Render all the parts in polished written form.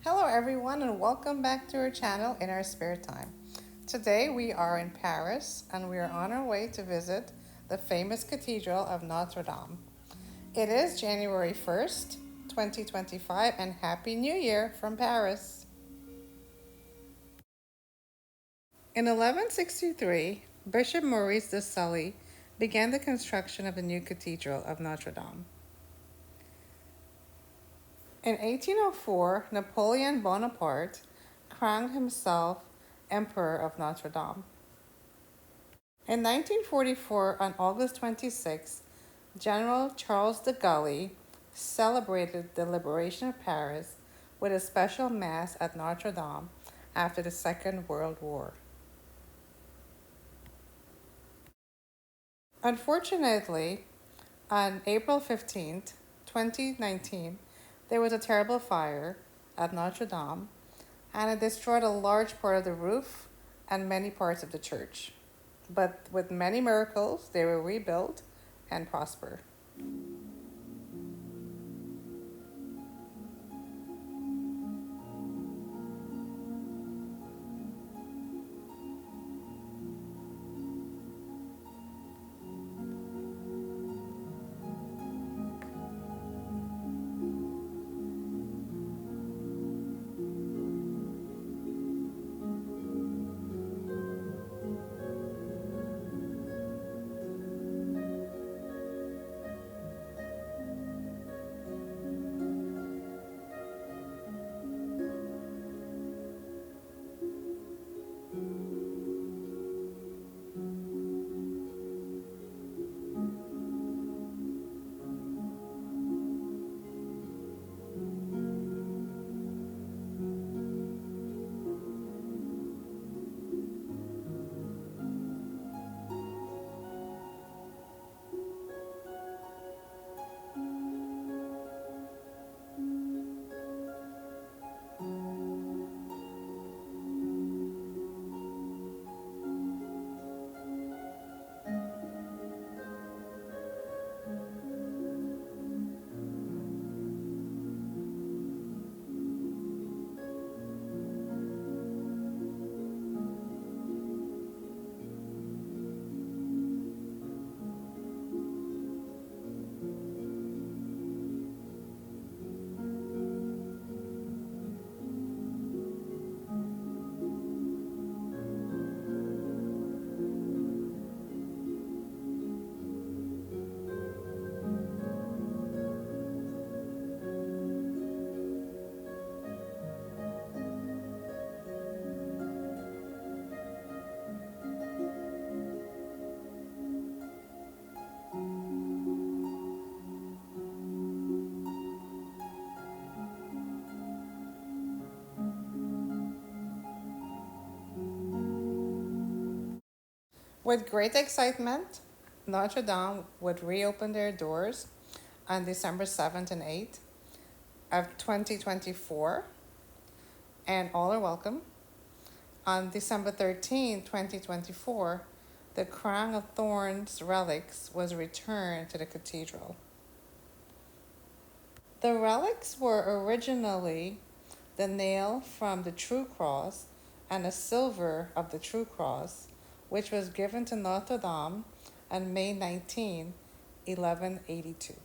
Hello everyone and welcome back to our channel in our spare time. Today we are in Paris and we are on our way to visit the famous Cathedral of Notre Dame. It is January 1st, 2025 and Happy New Year from Paris. In 1163, Bishop Maurice de Sully began the construction of the new Cathedral of Notre Dame. In 1804, Napoleon Bonaparte crowned himself Emperor of Notre Dame. In 1944, on August 26, General Charles de Gaulle celebrated the liberation of Paris with a special mass at Notre Dame after the Second World War. Unfortunately, on April 15th, 2019, there was a terrible fire at Notre Dame and it destroyed a large part of the roof and many parts of the church. But with many miracles, they were rebuilt and prosper. With great excitement, Notre Dame would reopen their doors on December 7th and 8th of 2024, and all are welcome. On December 13th, 2024, the crown of thorns relics was returned to the cathedral. The relics were originally the nail from the true cross and a silver of the true cross, which was given to Notre Dame on May 19, 1182.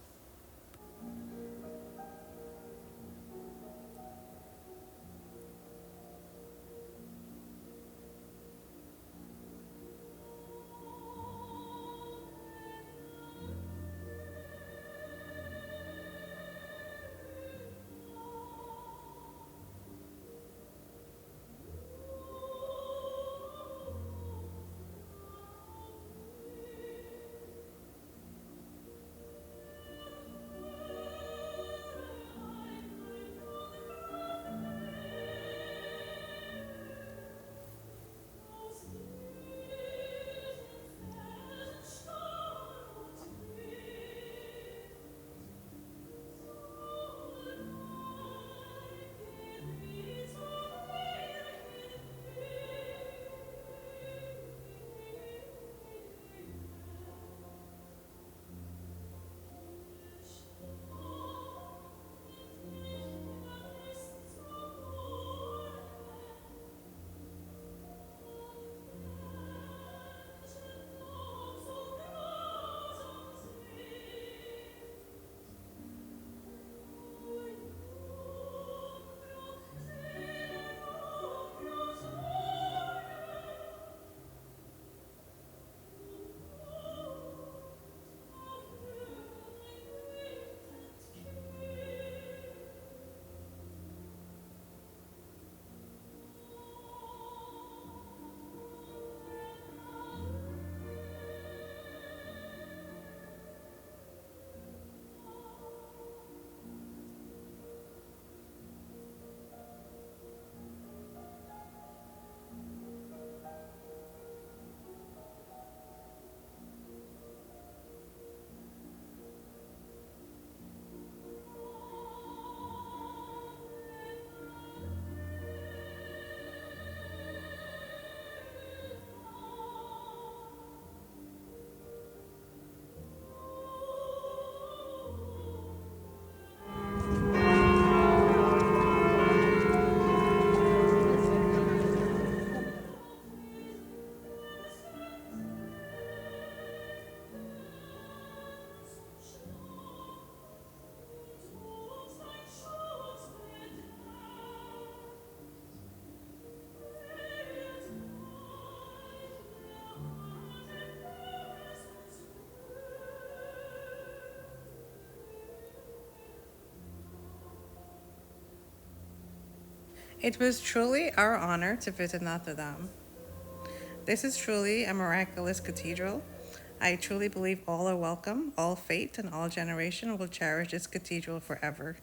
It was truly our honor to visit Notre Dame. This is truly a miraculous cathedral. I truly believe all are welcome, all faith and all generation will cherish this cathedral forever.